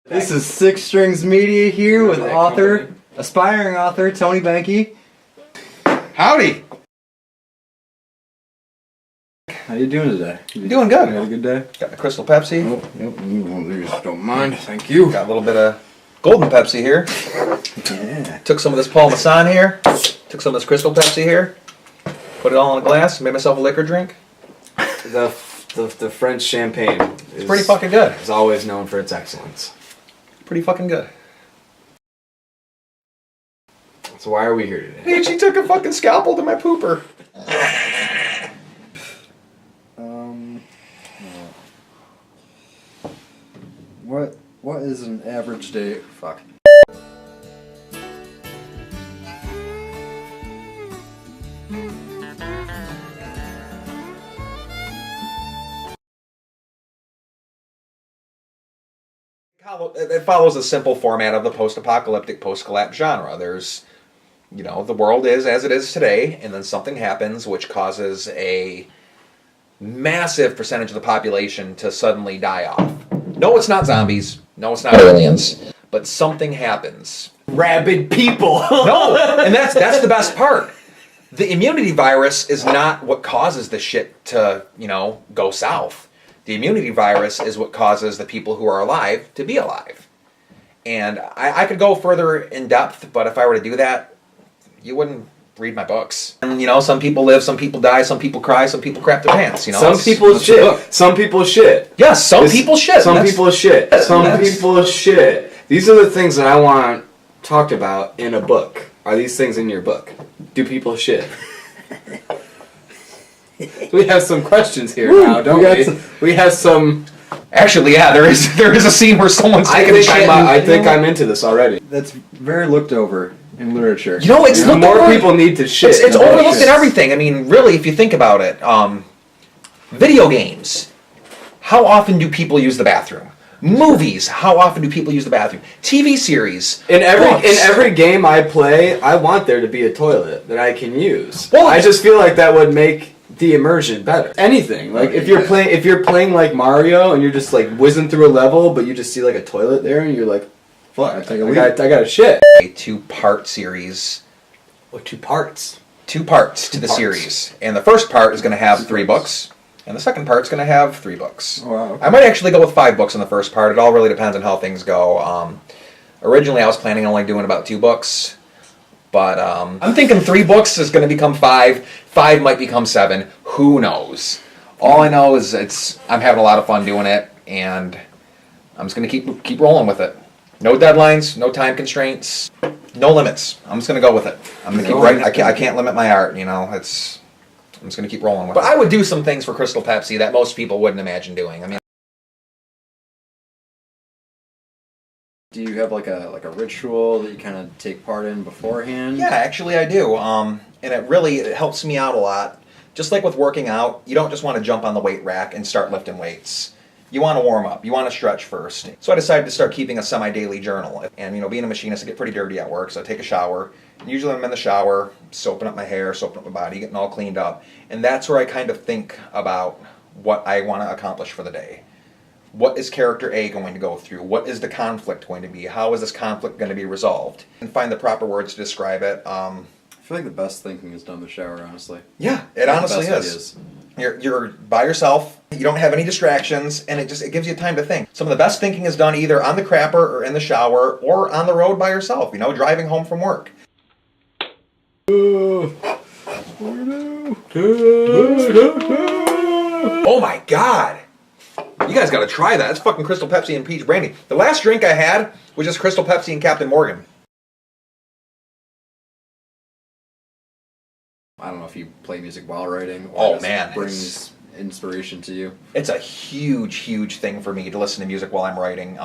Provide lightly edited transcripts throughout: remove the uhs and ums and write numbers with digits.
This is Stringz Media here with aspiring author Tony Benke. Howdy! How you doing today? Doing good. You had a good day? Got the Crystal Pepsi. Oh, yep. These don't mind. Thank you. Got a little bit of Golden Pepsi here. Yeah. Took some of this Paul Masson here. Took some of this Crystal Pepsi here. Put it all in a glass. Made myself a liquor drink. The French champagne It's pretty fucking good. is always known for its excellence. Pretty fucking good. So why are we here today? She took a fucking scalpel to my pooper. What is an average day? Fuck. It follows a simple format of the post-apocalyptic, post-collapse genre. There's, you know, the world is as it is today, and then something happens which causes a massive percentage of the population to suddenly die off. No, it's not zombies. No, it's not aliens. But something happens. Rabid people! No! And that's the best part. The immunity virus is not what causes the shit to, you know, go south. The immunity virus is what causes the people who are alive to be alive. And I could go further in depth, but if I were to do that, you wouldn't read my books. And, you know, some people live, some people die, some people cry, some people crap their pants, you know. Some people shit. Some people shit. Yes, some people shit. Some people shit. Some people shit. These are the things that I want talked about in a book. Are these things in your book? Do people shit? We have some questions here now, don't we? We have some... Actually, yeah, there is a scene where someone's taking a shit. I think I'm into this already. That's very looked over in literature. You know, it's looked more over. People need to shit. It's overlooked in everything. I mean, really, if you think about it, video games. How often do people use the bathroom? Movies. How often do people use the bathroom? TV series. In every game I play, I want there to be a toilet that I can use. Well, I just feel like that would make the immersion better. Anything like if you're playing like Mario and you're just like whizzing through a level, but you just see like a toilet there and you're like, fuck, I got a shit. A 2-part series. What, 2 parts? 2 parts to the series, and the first part is going to have 3 books, and the second part is going to have 3 books. Oh, wow, okay. I might actually go with 5 books in the first part. It all really depends on how things go. Originally, I was planning on only doing about 2 books. But I'm thinking 3 books is going to become 5. 5 might become 7. Who knows? All I know is I'm having a lot of fun doing it, and I'm just going to keep rolling with it. No deadlines, no time constraints, no limits. I'm just going to go with it. I'm going to keep writing. I can't limit my art. You know, I'm just going to keep rolling with it. But I would do some things for Crystal Pepsi that most people wouldn't imagine doing. I mean. Do you have like a ritual that you kind of take part in beforehand? Yeah, actually I do. And it helps me out a lot. Just like with working out, you don't just want to jump on the weight rack and start lifting weights. You want to warm up. You want to stretch first. So I decided to start keeping a semi-daily journal. And, you know, being a machinist, I get pretty dirty at work, so I take a shower. And usually I'm in the shower, soaping up my hair, soaping up my body, getting all cleaned up. And that's where I kind of think about what I want to accomplish for the day. What is character A going to go through? What is the conflict going to be? How is this conflict going to be resolved? And find the proper words to describe it. I feel like the best thinking is done in the shower, honestly. Yeah, it honestly is. You're by yourself, you don't have any distractions, and it gives you time to think. Some of the best thinking is done either on the crapper or in the shower or on the road by yourself, you know, driving home from work. Oh my God! You guys gotta try that. It's fucking Crystal Pepsi and peach brandy. The last drink I had was just Crystal Pepsi and Captain Morgan. I don't know if you play music while writing or it brings inspiration to you. It's a huge thing for me to listen to music while I'm writing.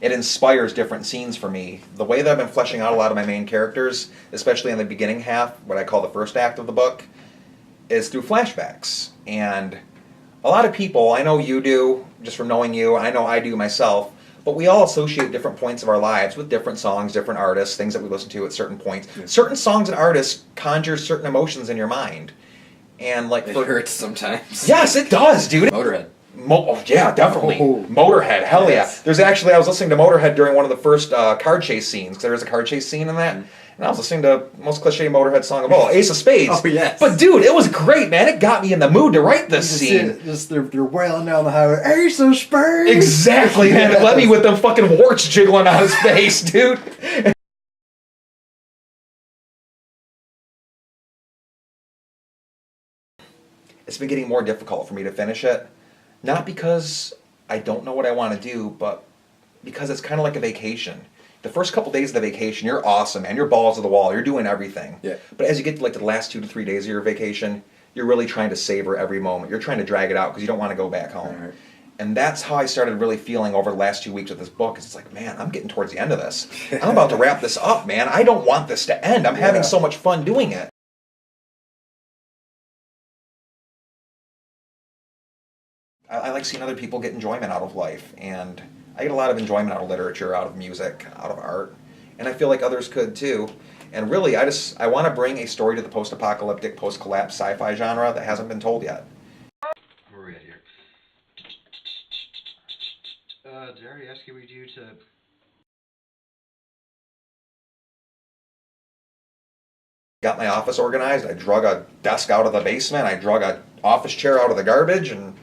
It inspires different scenes for me. The way that I've been fleshing out a lot of my main characters, especially in the beginning half, what I call the first act of the book, is through flashbacks. And a lot of people, I know you do, just from knowing you, I know I do myself, but we all associate different points of our lives with different songs, different artists, things that we listen to at certain points. Yeah. Certain songs and artists conjure certain emotions in your mind. And like it hurts sometimes. Yes, it does, dude. Motorhead. Oh, yeah, definitely. Oh. Motorhead, hell Yes. yeah. There's actually, I was listening to Motorhead during one of the first car chase scenes, because there was a car chase scene in that, and I was listening to the most cliche Motorhead song of all, Ace of Spades. Oh, yes. But dude, it was great, man. It got me in the mood to write this scene. They're wailing down the highway. Ace of Spades! Exactly, man. It let me with them fucking warts jiggling on his face, dude. It's been getting more difficult for me to finish it. Not because I don't know what I want to do, but because it's kind of like a vacation. The first couple days of the vacation, you're awesome, man. You're balls to the wall. You're doing everything. Yeah. But as you get to like the last 2 to 3 days of your vacation, you're really trying to savor every moment. You're trying to drag it out because you don't want to go back home. Right. And that's how I started really feeling over the last 2 weeks of this book. It's like, man, I'm getting towards the end of this. I'm about to wrap this up, man. I don't want this to end. I'm having so much fun doing it. I like seeing other people get enjoyment out of life, and I get a lot of enjoyment out of literature, out of music, out of art, and I feel like others could too. And really, I want to bring a story to the post-apocalyptic, post-collapse sci-fi genre that hasn't been told yet. Where are we at here? Did I already ask you to... Got my office organized. I drug a desk out of the basement. I drug an office chair out of the garbage, and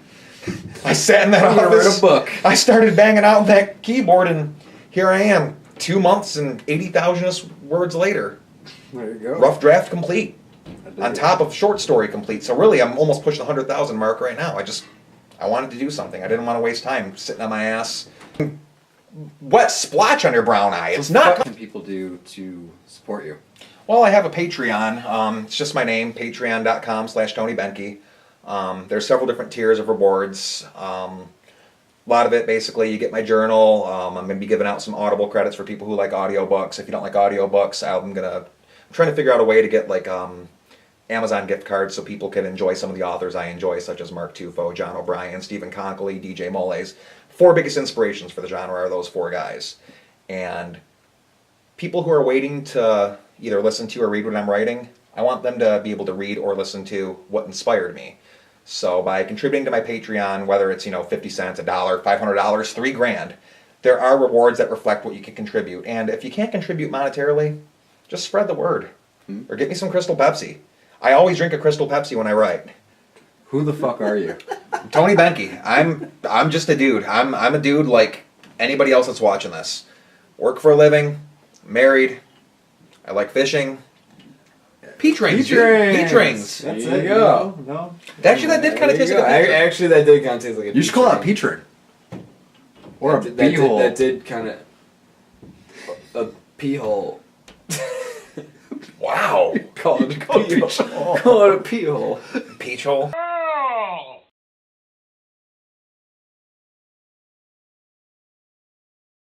I sat in that office. Wrote a book. I started banging out that keyboard, and here I am, 2 months and 80,000 words later. There you go. Rough draft complete. On top of short story complete. So really, I'm almost pushing the 100,000 mark right now. I wanted to do something. I didn't want to waste time sitting on my ass. Wet splotch on your brown eye. It's not. What can people do to support you? Well, I have a Patreon. It's just my name, patreon.com/Tony Benke. There's several different tiers of rewards. A lot of it, basically, you get my journal. I'm going to be giving out some Audible credits for people who like audiobooks. If you don't like audiobooks, I'm trying to figure out a way to get like Amazon gift cards so people can enjoy some of the authors I enjoy, such as Mark Tufo, John O'Brien, Stephen Conkley, DJ Moles. 4 biggest inspirations for the genre are those 4 guys. And people who are waiting to either listen to or read what I'm writing, I want them to be able to read or listen to what inspired me. So by contributing to my Patreon, whether it's 50 cents, $1, $500, $3,000, there are rewards that reflect what you can contribute. And if you can't contribute monetarily, just spread the word. Or get me some Crystal Pepsi. I always drink a Crystal Pepsi when I write. Who the fuck are you? Tony Benke. I'm just a dude. I'm a dude like anybody else that's watching this. Work for a living, married, I like fishing. Peach rings. Peach rings. That's There it. you go. No. Actually, that did kind of taste like a peach ring. Actually, that did kind of taste like a You should call it a peach ring. Or a pee hole. That did kind of... A pee hole. Wow. Call it a pee hole. Call it a pee hole. Peach hole.